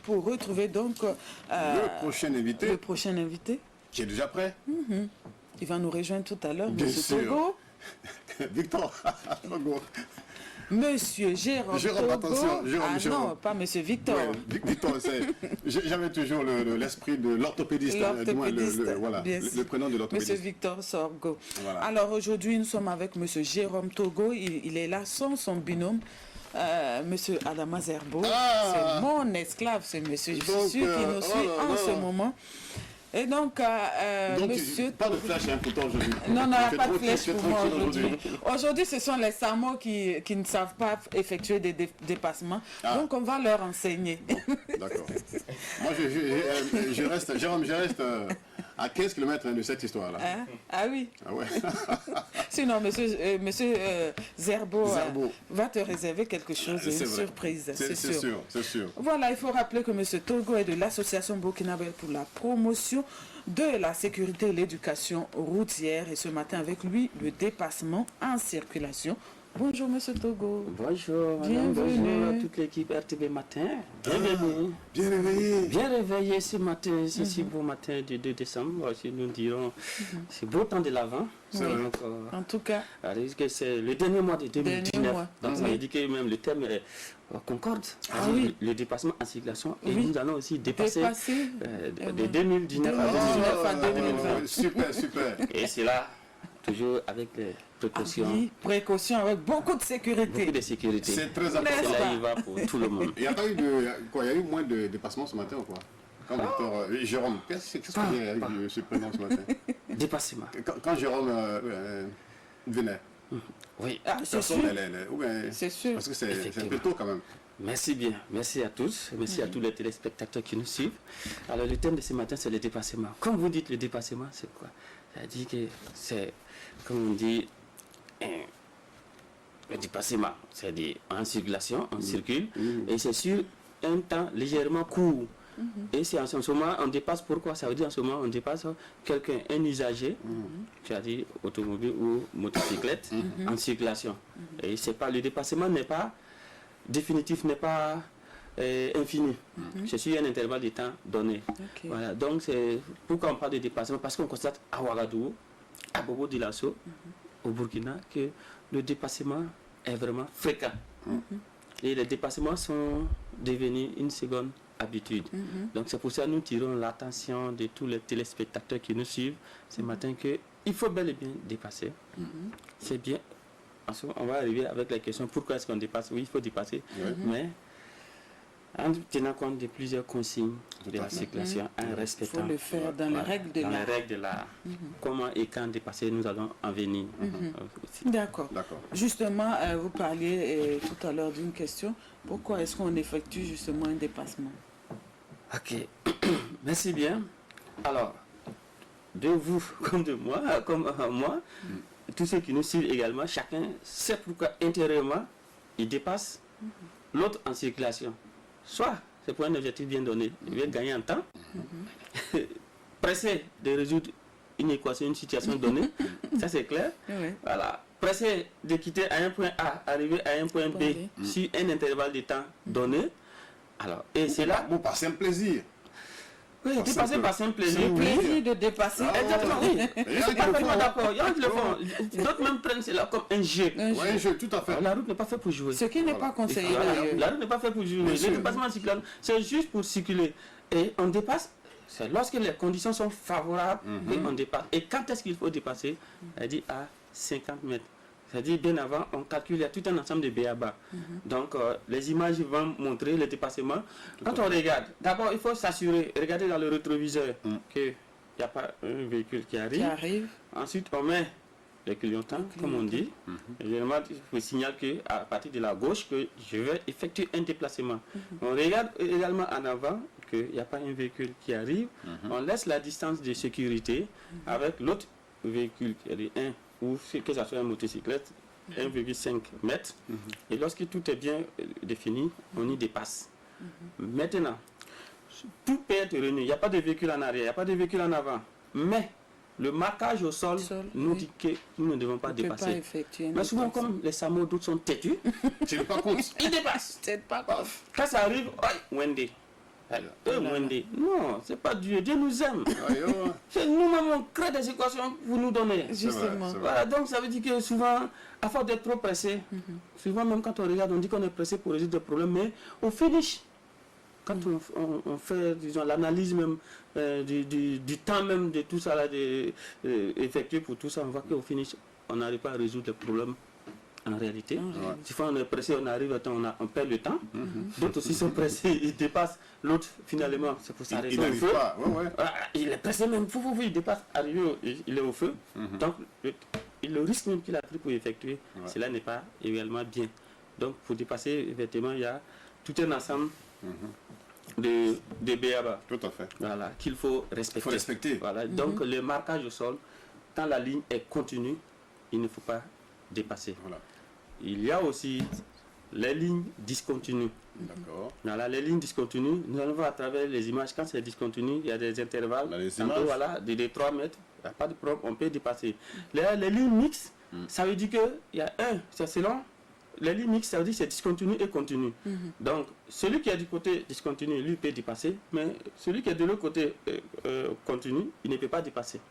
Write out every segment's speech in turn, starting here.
pour retrouver donc le prochain invité. Le prochain invité. Qui est déjà prêt. Il va nous rejoindre tout à l'heure, Monsieur Togo. Victor Togo. Monsieur Jérôme Togo. Attention, Jérôme. Non, pas Monsieur Victor. Ouais, Victor, j'avais toujours l'esprit de l'orthopédiste. Voilà, le prénom de l'orthopédiste. Monsieur Victor Sorgo. Voilà. Alors aujourd'hui, nous sommes avec Monsieur Jérôme Togo. Il est là sans son binôme. Monsieur Adama Zerbo. C'est mon esclave, ce monsieur. Je suis sûr qu'il nous suit en ce moment. Et donc, monsieur... Pas de flash pour toi aujourd'hui. Non, pas de flash pour moi aujourd'hui. Aujourd'hui, ce sont les SAMO qui ne savent pas effectuer des dépassements. Donc, on va leur enseigner. D'accord. Moi, Jérôme, je reste à 15 km de cette histoire-là. Ah oui. Ah ouais. Sinon, monsieur Zerbo va te réserver quelque chose, une surprise. C'est sûr. Voilà, il faut rappeler que monsieur Togo est de l'association burkinabé pour la promotion de la sécurité et l'éducation routière. Et ce matin, avec lui, le dépassement en circulation. Bonjour, monsieur Togo. Bonjour, madame. Bonjour à toute l'équipe RTB Matin. Bienvenue. Bien réveillé. Bien réveillé ce matin, ce si beau matin du 2 décembre. Nous dirons, c'est beau temps de l'avant. Donc, en tout cas, c'est le dernier mois de 2019. Donc, ça veut dire que même le thème est concorde. Le dépassement en circulation. Et nous allons aussi dépasser de 2019 à 2020. Super. Et c'est là. Toujours avec les précautions. Précautions avec beaucoup de sécurité. Beaucoup de sécurité. C'est très important. C'est là il va pour tout le monde. Il n'y a pas eu il y a eu moins de dépassements ce matin ou quoi? Quand Victor, Jérôme, qu'est-ce qu'il y a avec ce prénom ce matin? Dépassement. Quand Jérôme venait. Oui. C'est sûr. C'est sûr. Parce que c'est un peu tôt quand même. Merci bien. Merci à tous. Merci à tous les téléspectateurs qui nous suivent. Alors le thème de ce matin, c'est le dépassement. Comme vous dites, le dépassement, c'est quoi? C'est-à-dire que c'est, comme on dit, le dépassement. C'est-à-dire en circulation, on circule, et c'est sur un temps légèrement court. Et c'est en ce moment, on dépasse, pourquoi? Ça veut dire en ce moment, on dépasse quelqu'un, un usager, c'est-à-dire automobile ou motocyclette, en circulation. Et c'est pas, le dépassement n'est pas définitif, n'est pas infini. C'est sur un intervalle de temps donné. Voilà. Donc c'est pourquoi on parle de dépassement, parce qu'on constate à Ouagadougou, à Bobo Dioulasso, au Burkina, que le dépassement est vraiment fréquent. Et les dépassements sont devenus une seconde habitude. Donc c'est pour ça que nous tirons l'attention de tous les téléspectateurs qui nous suivent ce matin qu'il faut bel et bien dépasser. C'est bien. Ensuite, on va arriver avec la question pourquoi est-ce qu'on dépasse? Oui, il faut dépasser, mais en tenant compte de plusieurs consignes de la circulation, en respectant. Il faut le faire dans les règles de l'art. Dans les règles de l'art. Comment et quand dépasser, nous allons en venir. D'accord. Justement, vous parliez tout à l'heure d'une question. Pourquoi est-ce qu'on effectue justement un dépassement? Ok. Merci bien. Alors, de vous comme de moi, tous ceux qui nous suivent également, chacun sait pourquoi intérieurement il dépasse l'autre en circulation. Soit c'est pour un objectif bien donné, il veut gagner en temps, pressé de résoudre une équation, une situation donnée, ça c'est clair. Voilà. Pressé de quitter à un point A, arriver à un point B sur un intervalle de temps donné. Alors, et c'est là. Bon, par simple plaisir. Oui, dépasser par simple plaisir. Le plaisir de dépasser. Exactement, oui. Je suis parfaitement d'accord. Il y en a qui le font. D'autres même prennent cela comme un jeu. Un jeu, tout à fait. Alors, la route n'est pas faite pour jouer. Ce qui n'est pas conseillé. La route n'est pas faite pour jouer. Le dépassement en circulation, c'est juste pour circuler. Et on dépasse, c'est lorsque les conditions sont favorables et on dépasse. Et quand est-ce qu'il faut dépasser? Elle dit à 50 mètres. C'est-à-dire, bien avant, on calcule, il y a tout un ensemble de B.A.B.A. Donc, les images vont montrer le dépassement. Quand on regarde, d'abord, il faut s'assurer, regarder dans le rétroviseur qu'il n'y a pas un véhicule qui arrive. Ensuite, on met le clignotant, comme on dit. Généralement, je vous signale qu'à partir de la gauche, que je vais effectuer un déplacement. On regarde également en avant qu'il n'y a pas un véhicule qui arrive. On laisse la distance de sécurité avec l'autre véhicule qui est un ou que ce soit une motocyclette, 1,5 mètres. Et lorsque tout est bien défini, on y dépasse. Maintenant, tout peut être réuni. Il n'y a pas de véhicule en arrière, il n'y a pas de véhicule en avant. Mais le marquage au sol nous dit que nous ne devons pas dépasser. Mais souvent, comme les SAMO d'autres sont têtus, tu ne pas compte. Ils dépassent. C'est pas grave. Quand ça arrive, Wendy. Non, c'est pas Dieu. Dieu nous aime. C'est nous-mêmes, on crée des équations pour nous donner. Justement. Voilà, donc ça veut dire que souvent, à force d'être trop pressé, souvent même quand on regarde, on dit qu'on est pressé pour résoudre des problèmes, mais au finish, quand on fait, disons, l'analyse même du temps même de tout ça, là, effectué pour tout ça, on voit qu'au finish, on n'arrive pas à résoudre les problèmes. En réalité, si on est pressé, on arrive, on perd le temps. D'autres aussi sont pressés, ils dépassent. L'autre, finalement, c'est pour s'arrêter au feu. Il est pressé même, il dépasse, arrivé, il est au feu. Donc, le risque même qu'il a pris pour effectuer, cela n'est pas également bien. Donc, pour dépasser, effectivement, il y a tout un ensemble de BABA. Tout à fait. Voilà, qu'il faut respecter. Voilà. Donc, le marquage au sol, quand la ligne est continue, il ne faut pas dépasser. Voilà. Il y a aussi les lignes discontinues. D'accord. Voilà, les lignes discontinues, nous allons voir à travers les images, quand c'est discontinu, il y a des intervalles, tantôt, voilà, de 3 mètres, il n'y a pas de problème, on peut dépasser. Les lignes mixtes, ça veut dire qu'il y a c'est selon, les lignes mixtes, ça veut dire que c'est discontinu et continu. Donc, celui qui est du côté discontinu, lui peut dépasser, mais celui qui est de l'autre côté continu, il ne peut pas dépasser.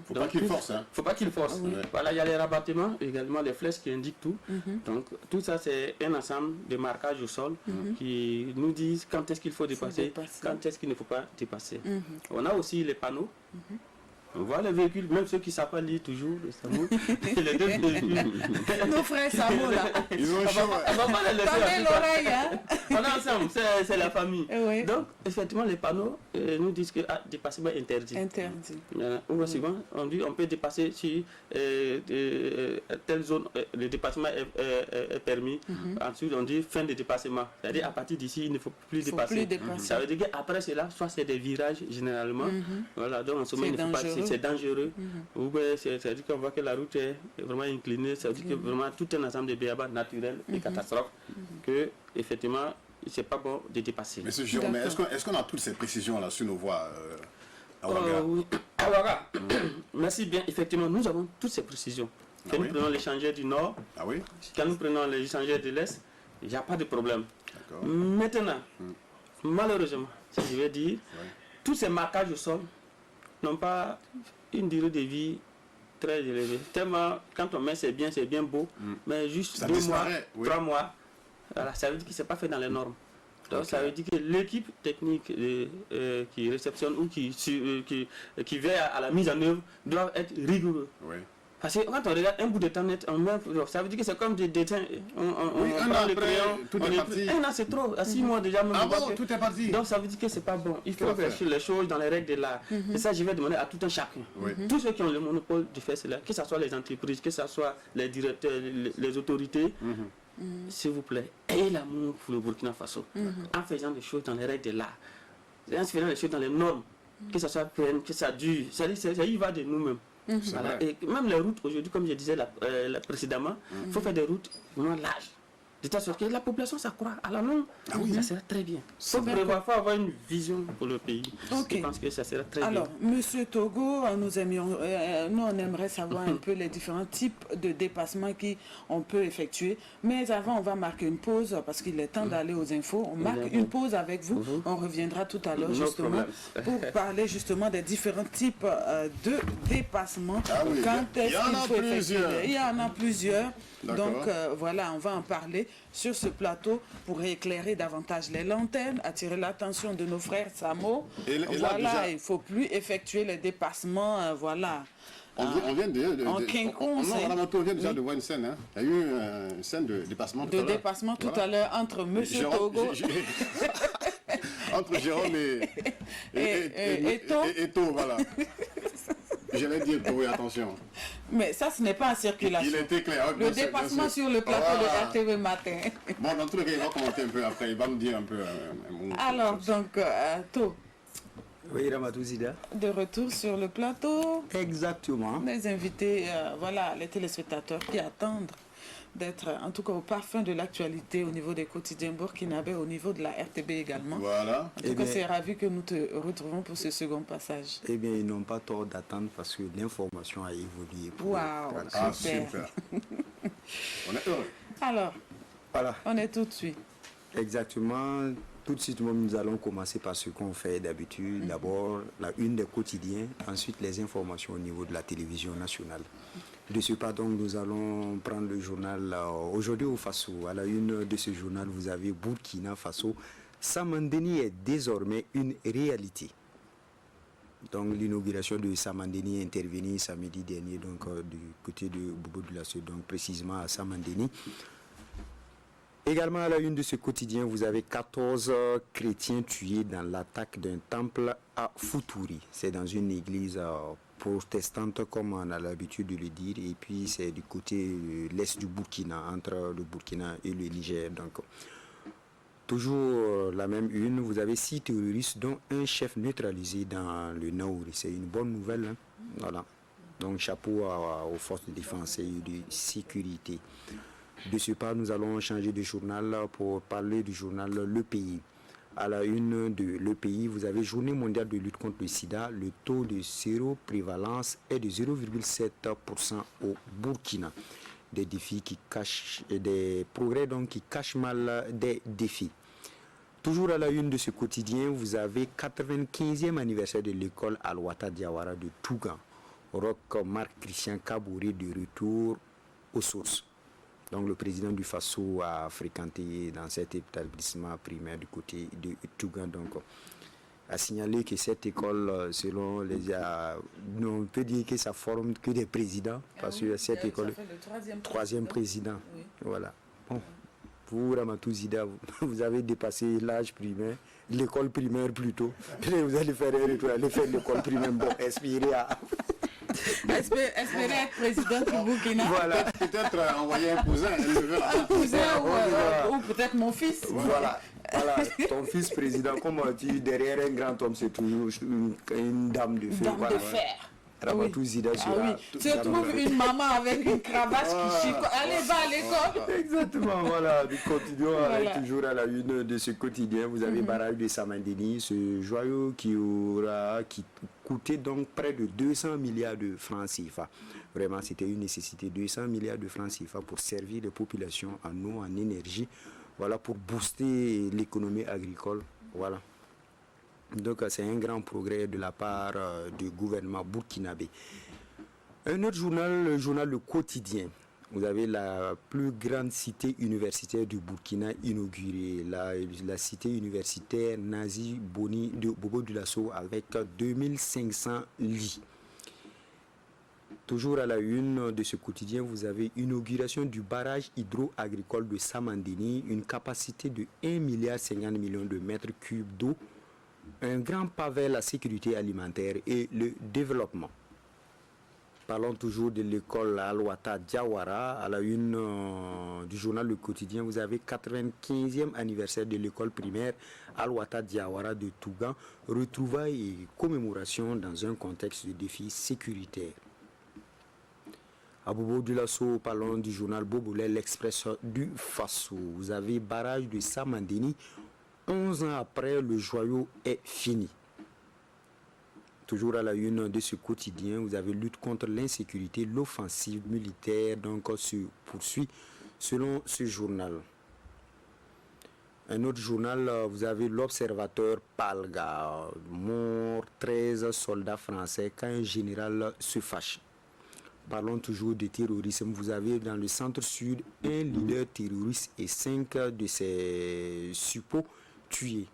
Faut pas qu'il force. Hein. Faut pas qu'il force. Voilà, il y a les rabattements, également les flèches qui indiquent tout. Donc, tout ça, c'est un ensemble de marquages au sol qui nous disent quand est-ce qu'il faut dépasser, quand est-ce qu'il ne faut pas dépasser. On a aussi les panneaux. On voit les véhicules, même ceux qui ne savent pas lire toujours, le Samo, les deux véhicules. Nos frères Samo, là. Ils ont chaud. On va pas les laisser. Tendez l'oreille, hein. On est ensemble, c'est la famille. Oui. Donc, effectivement, les panneaux nous disent que dépassement interdit. Interdit. On voit souvent, on dit on peut dépasser si telle zone, le dépassement est permis. Ensuite, on dit fin de dépassement. C'est-à-dire à partir d'ici, il ne faut plus dépasser. Ça veut dire qu'après cela, soit c'est des virages généralement. Voilà, donc en ce moment, il ne faut pas. C'est dangereux. Ou bien, c'est-à-dire qu'on voit que la route est vraiment inclinée. Ça veut dire que vraiment tout un ensemble de béabas naturels et catastrophes que, effectivement, c'est pas bon de dépasser. Monsieur Jérôme, est-ce qu'on a toutes ces précisions-là sur nos voies oui. Awara, merci bien. Effectivement, nous avons toutes ces précisions. Quand nous prenons l'échangeur du Nord, quand nous prenons l'échangeur de l'Est, il n'y a pas de problème. Maintenant, malheureusement, si je vais dire, tous ces marquages au sol n'ont pas une durée de vie très élevée. Tellement, quand on met, c'est bien beau, mais juste 2 mois, 3 mois, voilà, ça veut dire que ce n'est pas fait dans les normes. Donc ça veut dire que l'équipe technique qui réceptionne ou qui veille à la mise en œuvre doit être rigoureux. Parce que quand on regarde un bout de temps net, ça veut dire que c'est comme des dessins. On prend le crayon, tout est parti. Un an c'est trop, à 6 mois déjà. Même tout est parti. Donc ça veut dire que c'est pas bon. Il faut faire les choses dans les règles de l'art. Et ça, je vais demander à tout un chacun. Tous ceux qui ont le monopole de faire cela, que ce soit les entreprises, que ce soit les directeurs, les autorités, s'il vous plaît, ayez l'amour pour le Burkina Faso. En faisant des choses dans les règles de l'art. En faisant des choses dans les normes. Que ça soit plein, que ça dure. Ça y va de nous-mêmes. Voilà. Et même les routes aujourd'hui, comme je disais précédemment, il faut faire des routes vraiment larges. De telle sorte que la population s'accroît à la longue. Ça sera très bien. Il faut avoir une vision pour le pays. Je pense que ça sera très bien. Alors, Monsieur Togo, nous on aimerait savoir un peu les différents types de dépassements qu'on peut effectuer. Mais avant, on va marquer une pause parce qu'il est temps d'aller aux infos. On marque une pause avec vous. On reviendra tout à l'heure justement pour parler justement des différents types de dépassements. Quand est-ce qu'il faut effectuer? Il y en a plusieurs. Donc voilà, on va en parler sur ce plateau pour éclairer davantage les lanternes, attirer l'attention de nos frères Samo. Voilà, il ne faut plus effectuer les dépassements, voilà. On vient déjà de voir une scène. Il y a eu une scène de dépassement tout à l'heure entre Monsieur Togo. Entre Jérôme et To, voilà. J'allais dire oui, attention. Mais ça, ce n'est pas en circulation. Il était clair. Le dépassement sur le plateau de RTV Matin. Bon, dans tous les cas, il va commenter un peu après. Il va me dire un peu. Alors, donc, To. Oui, Ramatou Zida. De retour sur le plateau. Exactement. Les invités, voilà, les téléspectateurs qui attendent d'être en tout cas au parfum de l'actualité au niveau des quotidiens burkinabés, au niveau de la RTB également. Voilà. En tout cas, c'est ravi que nous te retrouvons pour ce second passage. Eh bien, ils n'ont pas tort d'attendre parce que l'information a évolué. Waouh, super. On est heureux. Alors, voilà. On est tout de suite. Exactement. tout de suite, nous allons commencer par ce qu'on fait d'habitude. D'abord, la une des quotidiens, ensuite les informations au niveau de la télévision nationale. De ce pas, donc, nous allons prendre le journal aujourd'hui au Faso. À la une de ce journal, vous avez Burkina Faso. Samandeni est désormais une réalité. Donc, l'inauguration de Samandeni est intervenue samedi dernier, donc, du côté de Bobo Dioulasso, donc précisément à Samandeni. Également à la une de ce quotidien, vous avez 14 chrétiens tués dans l'attaque d'un temple à Futuri. C'est dans une église protestante, comme on a l'habitude de le dire, et puis c'est du côté de l'est du Burkina, entre le Burkina et le Niger. Donc, toujours la même une, vous avez 6 terroristes, dont un chef neutralisé dans le Naouri. C'est une bonne nouvelle. Hein? Voilà. Donc, chapeau aux forces de défense et de sécurité. De ce pas, nous allons changer de journal pour parler du journal Le Pays. À la une de Le Pays, vous avez Journée mondiale de lutte contre le sida. Le taux de séroprévalence est de 0,7% au Burkina. Des défis qui cachent, des progrès donc qui cachent mal des défis. Toujours à la une de ce quotidien, vous avez 95e anniversaire de l'école Al-Wata Diawara de Tougan. Roch Marc-Christian Kabouré de retour aux sources. Donc le président du Faso a fréquenté dans cet établissement primaire du côté de Tougan. Donc a signalé que cette école, selon les... on peut dire que ça forme que des présidents, parce que cette école est le troisième président. Oui. Voilà. Bon. Vous, Ramatou Zida, vous avez dépassé l'âge primaire, l'école primaire plutôt. Vous allez faire un retour, allez faire l'école primaire, bon, inspiré à... Espérer être président du Burkina. Voilà. Peut-être envoyer un cousin. Un cousin ou peut-être mon fils. Voilà. Voilà. Ton fils président, comme on dit, derrière un grand homme, c'est toujours une dame de fer. Dame voilà. de fer. Ramatou Zida oui. Tu trouves une maman avec une cravache qui chicote. Allez, va à l'école. Exactement, voilà. Nous continuons avec toujours à la une de ce quotidien. Vous avez barrage de Samandeni, ce joyau qui coûtait donc près de 200 milliards de francs CFA. Vraiment, c'était une nécessité, 200 milliards de francs CFA pour servir les populations en eau, en énergie, voilà, pour booster l'économie agricole, voilà. Donc c'est un grand progrès de la part du gouvernement burkinabé. Un autre journal, le journal Le Quotidien. Vous avez la plus grande cité universitaire du Burkina inaugurée, la cité universitaire Nazi Boni de Bobo Dioulasso avec 2500 lits. Toujours à la une de ce quotidien, vous avez inauguration du barrage hydro-agricole de Samandeni, une capacité de 1,50 milliard de mètres cubes d'eau. Un grand pas vers la sécurité alimentaire et le développement. Parlons toujours de l'école Al-Wata Diawara. À la une du journal Le Quotidien, vous avez 95e anniversaire de l'école primaire Al-Wata Diawara de Tougan. Retrouvailles et commémoration dans un contexte de défis sécuritaires. À Bobo Dioulasso, parlons du journal Bobolé, l'Express du Faso. Vous avez barrage de Samandeni. 11 ans après, le joyau est fini. Toujours à la une de ce quotidien, vous avez lutte contre l'insécurité, l'offensive militaire donc se poursuit selon ce journal. Un autre journal, vous avez l'Observateur Palga, mort 13 soldats français quand un général se fâche. Parlons toujours de terrorisme. Vous avez dans le centre-sud un leader terroriste et 5 de ses suppôts tués.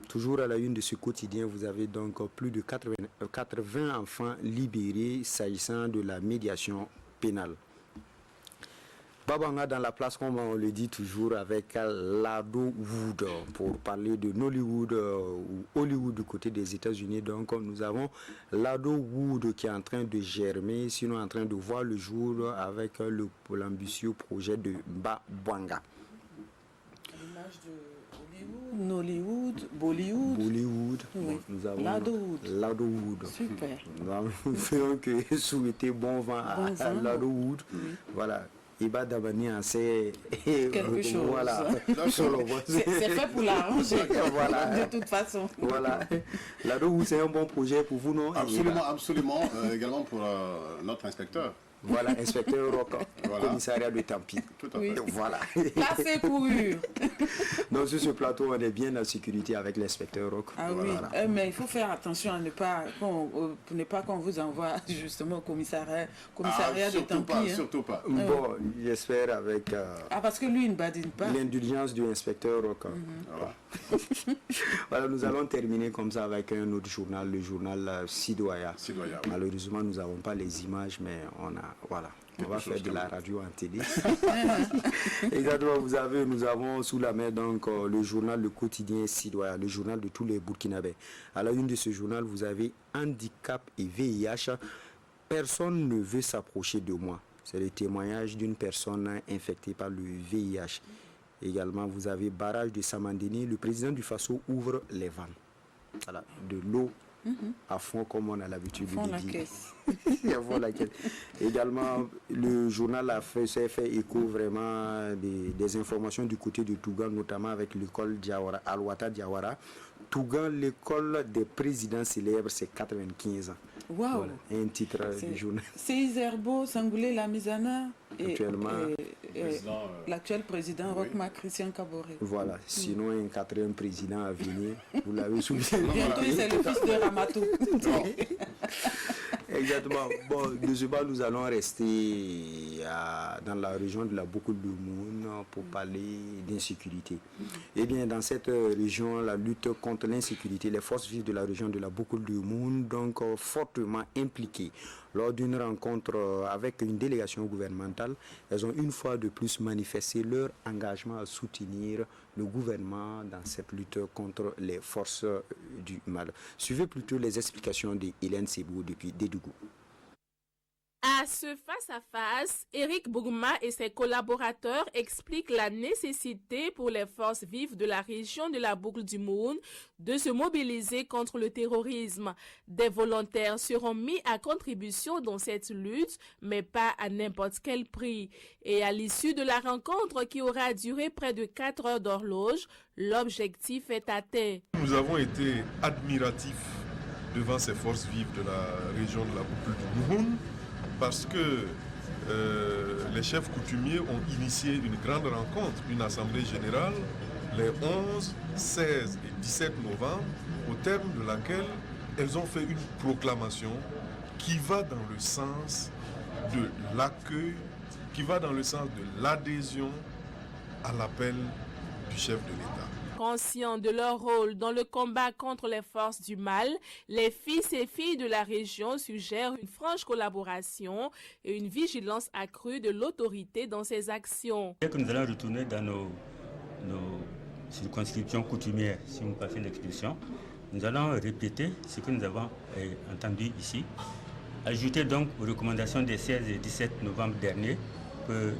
Toujours à la une de ce quotidien, vous avez donc plus de 80 enfants libérés s'agissant de la médiation pénale. Babanga dans la place, comme on le dit toujours, avec Lado Wood pour parler de Nollywood ou Hollywood du côté des États-Unis. Donc nous avons Lado Wood qui est en train de germer, sinon en train de voir le jour avec l'ambitieux projet de Babanga. L'image de Nollywood, Bollywood. Oui. Nous avons Lado Wood. Super. Nous ne faisons que souhaiter bon vent à Lado Wood. Oui. Voilà. Iba Dabani c'est quelque chose. Voilà. C'est fait pour l'arranger. Voilà. De toute façon. Voilà. Lado Wood, c'est un bon projet pour vous, non? Absolument, absolument. Également pour notre inspecteur. Voilà, inspecteur Roca, commissariat de Tampi. Tout à fait. Voilà. Placé pour eux. Donc sur ce plateau, on est bien en sécurité avec l'inspecteur Roca. Ah oui, mais il faut faire attention à ne pas qu'on vous envoie justement au commissariat de Tampi. Surtout pas. Bon, j'espère avec parce que lui, il ne badine pas. l'indulgence du inspecteur Roca. Voilà, nous allons terminer comme ça avec un autre journal, le journal Sidoya. Malheureusement, nous n'avons pas les images, mais on va faire de la radio en télé. Exactement, nous avons sous la main donc le journal Le Quotidien Sidoya, le journal de tous les Burkinabés. À la une de ce journal, vous avez handicap et VIH. Personne ne veut s'approcher de moi. C'est le témoignage d'une personne infectée par le VIH. Également, vous avez barrage de Samandini. Le président du Faso ouvre les vannes. Voilà, de l'eau à fond comme on a l'habitude de dire. La caisse. Également, le journal s'est fait écho vraiment des informations du côté de Tougan, notamment avec l'école Al-Wata Diawara. Tougan, l'école des présidents célèbres, c'est 95 ans. Wow. Voilà, un titre du journal. C'est Iserbo, Sangoulé, Lamizana et l'actuel président Rochma Christian Kaboré. Voilà, sinon un quatrième président à venir, vous l'avez souligné. Bientôt, c'est le fils de Ramatou. Exactement. Bon, de ce bas, nous allons rester dans la région de la Boucle du Moun pour parler d'insécurité. Eh bien, dans cette région, la lutte contre l'insécurité, les forces vives de la région de la Boucle du Moun, donc fortement impliquées. Lors d'une rencontre avec une délégation gouvernementale, elles ont une fois de plus manifesté leur engagement à soutenir le gouvernement dans cette lutte contre les forces du mal. Suivez plutôt les explications de Hélène Sebou depuis Dédougou. À ce face-à-face, Éric Bougma et ses collaborateurs expliquent la nécessité pour les forces vives de la région de la Boucle du Moun de se mobiliser contre le terrorisme. Des volontaires seront mis à contribution dans cette lutte, mais pas à n'importe quel prix. Et à l'issue de la rencontre qui aura duré près de 4 heures d'horloge, l'objectif est atteint. Nous avons été admiratifs devant ces forces vives de la région de la Boucle du Moun, parce que les chefs coutumiers ont initié une grande rencontre, une assemblée générale, les 11, 16 et 17 novembre, au terme de laquelle elles ont fait une proclamation qui va dans le sens de l'accueil, qui va dans le sens de l'adhésion à l'appel du chef de l'État. Conscients de leur rôle dans le combat contre les forces du mal, les fils et filles de la région suggèrent une franche collaboration et une vigilance accrue de l'autorité dans ses actions. Dès que nous allons retourner dans nos circonscriptions coutumières, si vous passez l'expression, nous allons répéter ce que nous avons entendu ici, ajouter donc aux recommandations des 16 et 17 novembre dernier, que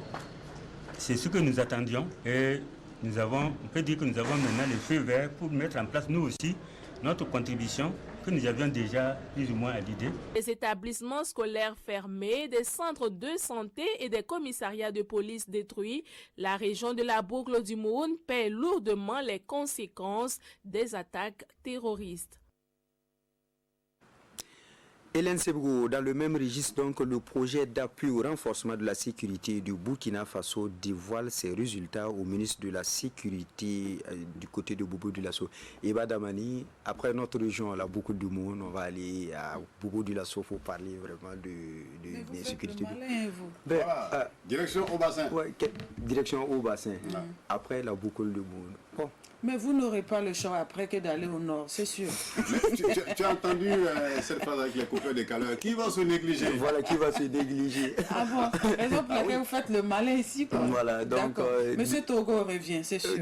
c'est ce que nous attendions et on peut dire que nous avons maintenant le feu vert pour mettre en place nous aussi notre contribution que nous avions déjà plus ou moins à l'idée. Des établissements scolaires fermés, des centres de santé et des commissariats de police détruits, la région de la Boucle du Moun paie lourdement les conséquences des attaques terroristes. Hélène Sebou, dans le même registre, donc, le projet d'appui au renforcement de la sécurité du Burkina Faso dévoile ses résultats au ministre de la Sécurité du côté de Bobo Dioulasso. Eba Damani, après notre région, la Boucle du Moun, on va aller à Bobo Dioulasso pour parler vraiment de sécurité. Direction au bassin. Ouais, direction au bassin, après la Boucle du Moun. Bon. Mais vous n'aurez pas le choix après que d'aller au nord, c'est sûr. Tu as entendu cette phrase avec les coupeurs des caleurs. Qui va se négliger? Voilà, qui va se négliger. Ah bon? Raison pour laquelle vous faites le malin ici, quoi. Voilà, donc... Monsieur Togo revient, c'est sûr.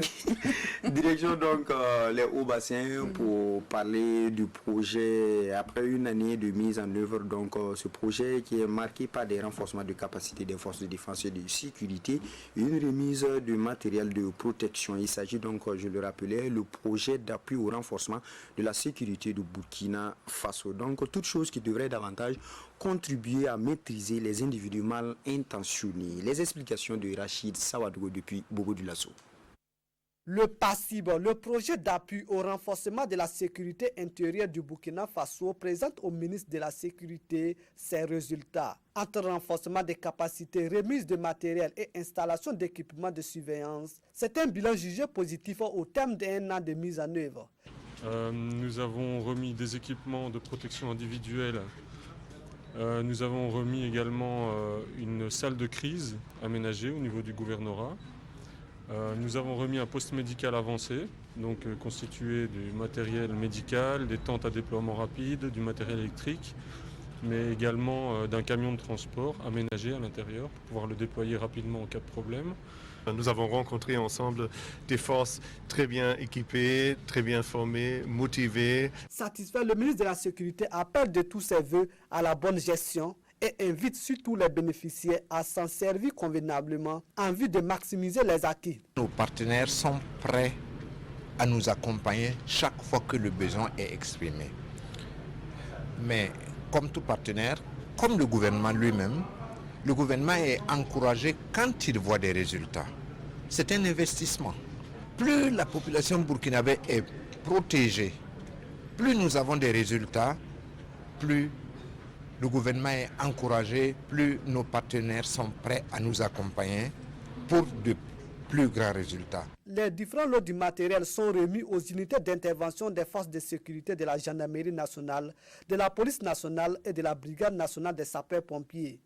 Direction donc les hauts bassins pour parler du projet. Après une année de mise en œuvre, donc ce projet qui est marqué par des renforcements de capacité des forces de défense et de sécurité, une remise de matériel de protection. Il s'agit donc, je le rappelais, le projet d'appui au renforcement de la sécurité du Burkina Faso. Donc, toute chose qui devrait davantage contribuer à maîtriser les individus mal intentionnés. Les explications de Rachid Sawadou depuis Bobo Dioulasso. Le PASSIB, le projet d'appui au renforcement de la sécurité intérieure du Burkina Faso, présente au ministre de la Sécurité ses résultats. Entre renforcement des capacités, remise de matériel et installation d'équipements de surveillance, c'est un bilan jugé positif au terme d'un an de mise en œuvre. Nous avons remis des équipements de protection individuelle. Nous avons remis également une salle de crise aménagée au niveau du gouvernorat. Nous avons remis un poste médical avancé, donc constitué du matériel médical, des tentes à déploiement rapide, du matériel électrique, mais également d'un camion de transport aménagé à l'intérieur pour pouvoir le déployer rapidement en cas de problème. Nous avons rencontré ensemble des forces très bien équipées, très bien formées, motivées. Satisfait, le ministre de la Sécurité appelle de tous ses voeux à la bonne gestion et invite surtout les bénéficiaires à s'en servir convenablement en vue de maximiser les acquis. Nos partenaires sont prêts à nous accompagner chaque fois que le besoin est exprimé. Mais comme tout partenaire, comme le gouvernement lui-même, le gouvernement est encouragé quand il voit des résultats. C'est un investissement. Plus la population burkinabé est protégée, plus nous avons des résultats, plus le gouvernement est encouragé, plus nos partenaires sont prêts à nous accompagner pour de plus grands résultats. Les différents lots du matériel sont remis aux unités d'intervention des forces de sécurité de la gendarmerie nationale, de la police nationale et de la brigade nationale des sapeurs-pompiers.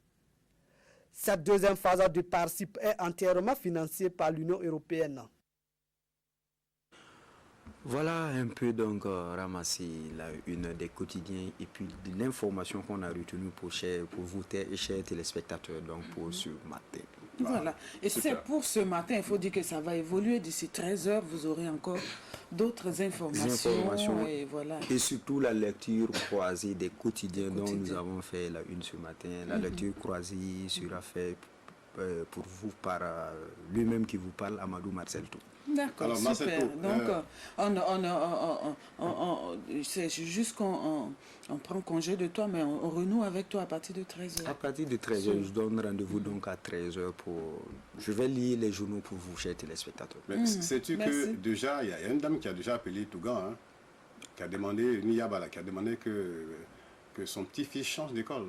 Cette deuxième phase du PASSIB est entièrement financée par l'Union européenne. Voilà un peu donc ramasser la une des quotidiens et puis de l'information qu'on a retenue pour vous, chers téléspectateurs, donc pour ce matin. Voilà. Et c'est pour ce matin, il faut dire que ça va évoluer. D'ici 13h, vous aurez encore d'autres informations. Et, voilà. Et surtout la lecture croisée des quotidiens dont nous avons fait la une ce matin. La lecture croisée sera faite pour vous par lui-même qui vous parle, Amadou Marcel Tou. D'accord, super. Donc, c'est juste qu'on prend congé de toi, mais on renoue avec toi à partir de 13h. À partir de 13h, je donne rendez-vous donc à 13h pour... Je vais lire les journaux pour vous, chers téléspectateurs. Sais-tu que déjà, il y a une dame qui a déjà appelé Tougan, hein, qui a demandé, Niyabala, qui a demandé que son petit-fils change d'école.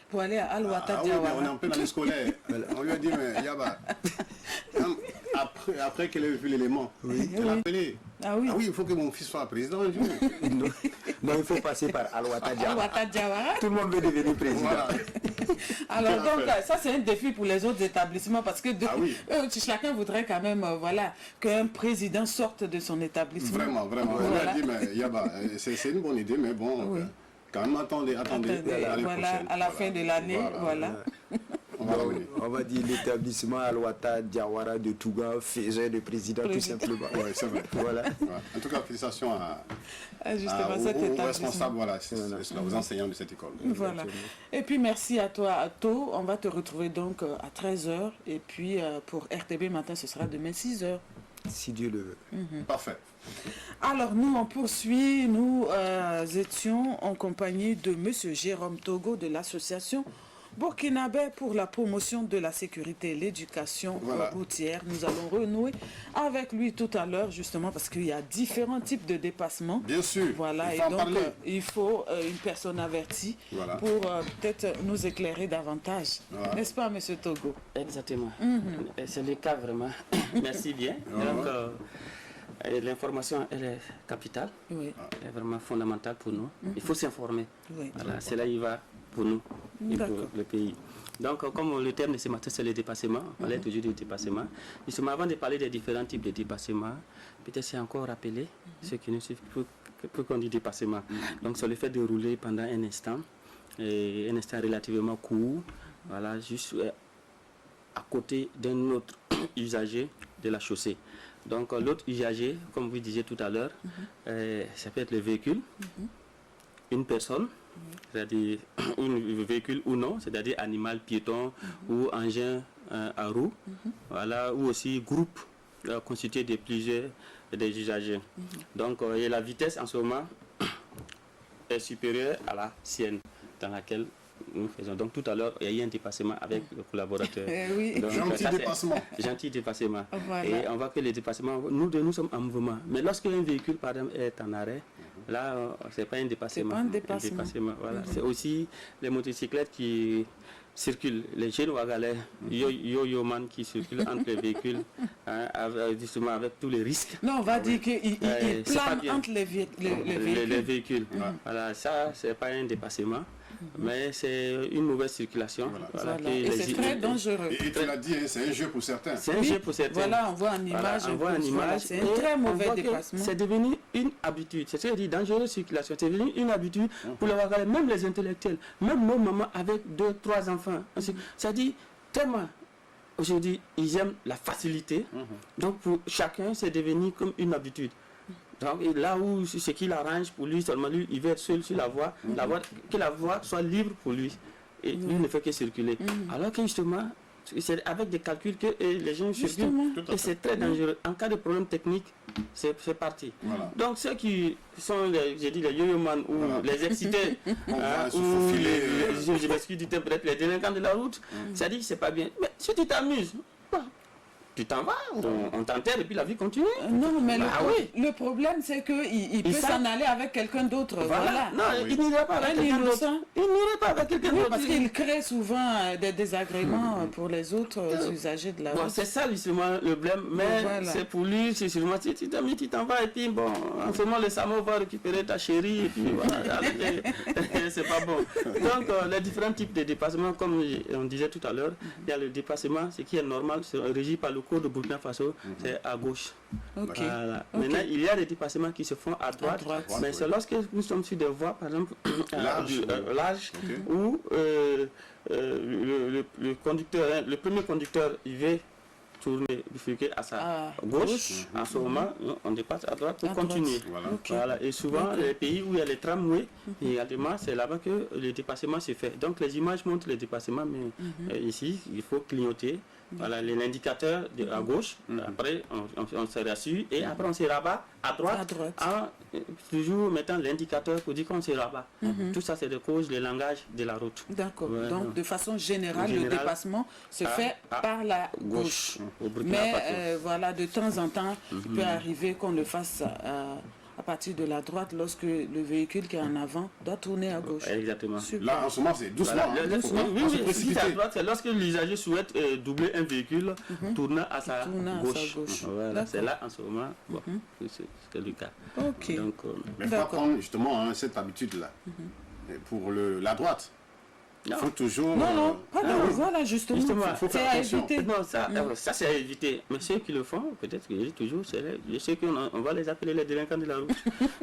Pour aller à Al-Ouattara. Oui, mais on est en plein année scolaire. On lui a dit, mais Yaba, après qu'elle ait vu l'élément, elle a appelé. Ah oui, il faut que mon fils soit président. Non, il faut passer par Al-Ouattara. Tout le monde veut devenir président. Voilà. Alors donc, ça c'est un défi pour les autres établissements parce que chacun voudrait quand même qu'un président sorte de son établissement. Vraiment. On lui a dit, mais Yaba, c'est une bonne idée, mais bon... Oui. Quand même, attendez, voilà, à la fin de l'année, voilà. On va dire l'établissement Al-Ouattara Diawara de Touga faisait de président tout simplement. Oui, c'est vrai. Voilà. En tout cas, félicitations aux responsables, aux enseignants de cette école. Voilà. Et puis merci à toi, Ato. On va te retrouver donc à 13h. Et puis pour RTB Matin, ce sera demain 6h. Si Dieu le veut. Parfait. Alors nous, on poursuit. Nous étions en compagnie de M. Jérôme Togo de l'association burkinabé pour la promotion de la sécurité et l'éducation routière. Nous allons renouer avec lui tout à l'heure, justement, parce qu'il y a différents types de dépassements. Bien sûr. Voilà, et donc il faut une personne avertie pour peut-être nous éclairer davantage. Voilà. N'est-ce pas, M. Togo? Exactement. C'est le cas vraiment. Merci bien. Donc, l'information, elle est capitale. Elle est vraiment fondamentale pour nous. Il faut s'informer. Voilà, c'est là il va pour nous et pour le pays. Donc, comme le terme de ce matin, c'est le dépassement, on parlait toujours du dépassement. Justement, avant de parler des différents types de dépassement, peut-être c'est encore rappeler ce qui nous suffit pour qu'on dit dépassement. Donc, c'est le fait de rouler pendant un instant relativement court, voilà, juste à côté d'un autre usager de la chaussée. Donc, l'autre usager, comme vous disiez tout à l'heure, ça peut être le véhicule, une personne, c'est-à-dire un véhicule ou non, c'est-à-dire animal, piéton ou engin à roue, voilà, ou aussi groupe constitué de plusieurs des usagers. Donc, et la vitesse en ce moment est supérieure à la sienne, dans laquelle nous faisons. Donc tout à l'heure, il y a eu un dépassement avec le collaborateur. Oui. Donc, gentil dépassement. Gentil dépassement. Voilà. Et on voit que les dépassements, nous sommes en mouvement. Mais lorsqu'un véhicule, par exemple, est en arrêt, là, ce n'est pas un dépassement. C'est pas un dépassement. Voilà. C'est aussi les motocyclettes qui circulent, les jeunes wagalais, yo-yo-man qui circulent entre les véhicules, justement avec tous les risques. Non, on va dire qu'il plane entre les véhicules. Les véhicules. Voilà, ça, c'est pas un dépassement. Mais c'est une mauvaise circulation. Voilà. Et c'est très dangereux. Et tu l'as dit, c'est un jeu pour certains. C'est un jeu pour certains. Voilà, on voit en image. C'est un très mauvais dépassement. C'est devenu une habitude. C'est ce que je dis, dangereuse circulation. C'est devenu une habitude pour les Wagalais, même les intellectuels, même nos mamans avec 2-3 enfants. C'est-à-dire, tellement, aujourd'hui, ils aiment la facilité. Donc pour chacun, c'est devenu comme une habitude. Donc là où ce qui l'arrange pour lui, seulement lui, il veut être seul sur la voie, que la voie soit libre pour lui. Et lui ne fait que circuler. Alors que justement, c'est avec des calculs que les gens circulent. Et c'est très dangereux. En cas de problème technique, c'est parti. Voilà. Donc ceux qui sont, j'ai dit, les yo-yo-man ou les excités, ou je m'excuse du terme, peut-être les délinquants de la route, ça dit que c'est pas bien. Mais si tu t'amuses, tu t'en vas, on t'enterre et puis la vie continue. Non, mais le problème, c'est qu'il peut s'en aller avec quelqu'un d'autre. Voilà. Non, il n'irait pas avec quelqu'un d'autre. Il n'irait pas avec quelqu'un d'autre. Parce qu'il crée souvent des désagréments pour les autres usagers de la route. C'est ça, justement, le problème. Mais c'est pour lui, c'est sûrement, si tu t'en vas et puis, bon, en ce moment, le SAMO va récupérer ta chérie et puis voilà, c'est pas bon. Donc, les différents types de dépassements, comme on disait tout à l'heure, il y a le dépassement, ce qui est normal, c'est régi par le code de Burkina Faso, c'est à gauche. Voilà. Maintenant, il y a des dépassements qui se font à droite, mais c'est lorsque nous sommes sur des voies, par exemple, larges, où le conducteur, le premier conducteur, il veut tourner, bifurquer à sa gauche. En ce moment, on dépasse à droite pour continuer. Voilà. Et souvent, les pays où il y a les tramways, également, c'est là-bas que le dépassement se fait. Donc, les images montrent les dépassements, mais ici, il faut clignoter. Voilà, l'indicateur à gauche, après on se rassure et après on se rabat à droite, en toujours mettant l'indicateur pour dire qu'on se rabat. Tout ça c'est de cause le langage de la route. D'accord, donc de façon générale, le dépassement se fait par la gauche. Mais voilà, de temps en temps, il peut arriver qu'on le fasse à partir de la droite lorsque le véhicule qui est en avant doit tourner à gauche. Exactement. Super. Là, en ce moment, c'est doucement. Oui, si c'est à droite, c'est lorsque l'usager souhaite doubler un véhicule tournant à sa gauche. Voilà, c'est là, en ce moment, c'est le cas. Ok. Donc, mais il faut prendre justement cette habitude-là. Pour la droite. Il faut toujours... Non, voilà, justement c'est à éviter. Non, ça c'est à éviter. Mais ceux qui le font, peut-être que je dis toujours, c'est ceux qu'on va les appeler les délinquants de la route.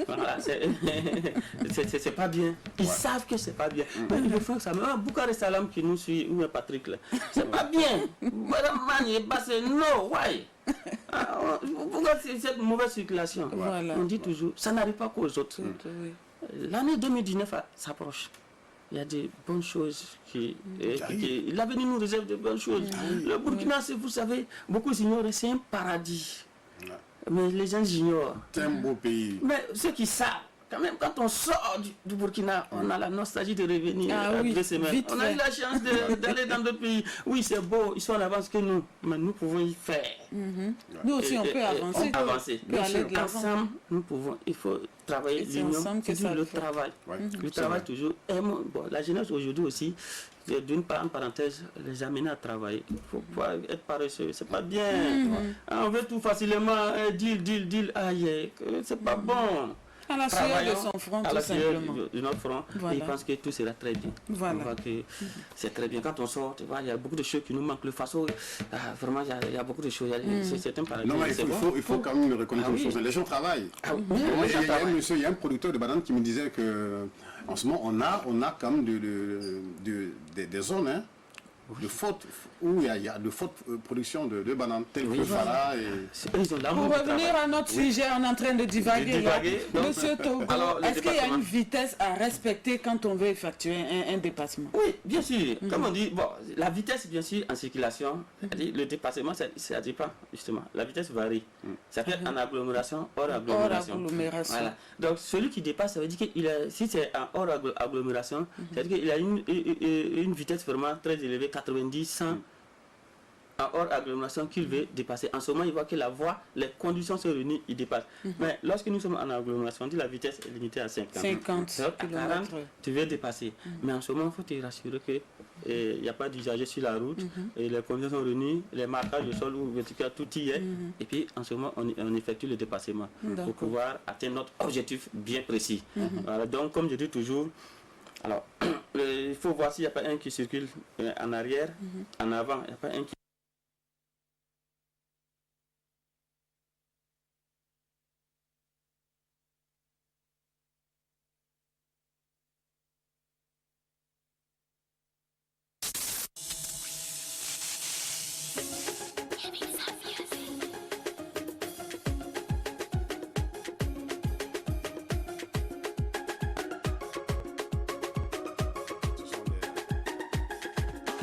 Voilà, c'est pas bien. Ils savent que c'est pas bien. Mais ils le font ça. Mais Boukari Salam qui nous suit, ou Patrick là, c'est pas bien. No, why? Pourquoi cette mauvaise circulation? On dit toujours, ça n'arrive pas qu'aux autres. L'année 2019 s'approche. Il y a des bonnes choses l'avenir nous réserve de bonnes choses. Le Burkina, vous savez, beaucoup ignorent, c'est un paradis. Mais les gens ignorent. C'est un beau pays. Mais ceux qui savent, quand même, quand on sort du Burkina, on a la nostalgie de revenir après semaines. On a eu la chance d'aller dans d'autres pays. Oui, c'est beau, ils sont en avance que nous, mais nous pouvons y faire. Nous aussi, on peut avancer. Ensemble, nous pouvons, il faut travailler l'union, c'est le travail. Le travail toujours. La jeunesse aujourd'hui aussi, d'une part, en parenthèse, les amener à travailler. Il faut pas être paresseux, c'est pas bien. On veut tout facilement, deal, aïe, c'est pas bon. À la sueur de son front, tout simplement. De notre front, et il pense que tout sera très bien. Voilà. On voit que c'est très bien. Quand on sort, tu vois, il y a beaucoup de choses qui nous manquent. Le faso, vraiment, il y a beaucoup de choses. C'est un paradis. Non, mais il faut quand même reconnaître une chose. Les gens travaillent. Il y a un producteur de bananes qui me disait que en ce moment, on a quand même des zones de faute, où il y a de fortes productions de bananes, telles que Fala et... Pour revenir à notre sujet, on est en train de divaguer. Monsieur Togo, est-ce qu'il y a une vitesse à respecter quand on veut effectuer un dépassement? Oui, bien sûr. Comme on dit, bon, la vitesse, bien sûr, en circulation, le dépassement, ça dépend, justement. La vitesse varie. Ça peut être en agglomération, hors agglomération. Voilà. Donc, celui qui dépasse, ça veut dire que si c'est en hors agglomération, ça veut dire qu'il a une vitesse vraiment très élevée, 90, 100 en hors agglomération qu'il veut dépasser. En ce moment, il voit que la voie, les conditions sont réunies, il dépasse. Mais lorsque nous sommes en agglomération, on dit la vitesse est limitée à 50. 50 km. Tu veux dépasser. Mais en ce moment, il faut te rassurer qu'il n'y a pas d'usager sur la route, et les conditions sont réunies, les marquages au sol ou vertical, tout y est. Et puis, en ce moment, on effectue le dépassement pour pouvoir atteindre notre objectif bien précis. Voilà, donc, comme je dis toujours, alors, il faut voir s'il n'y a pas un qui circule en arrière, en avant, il n'y a pas un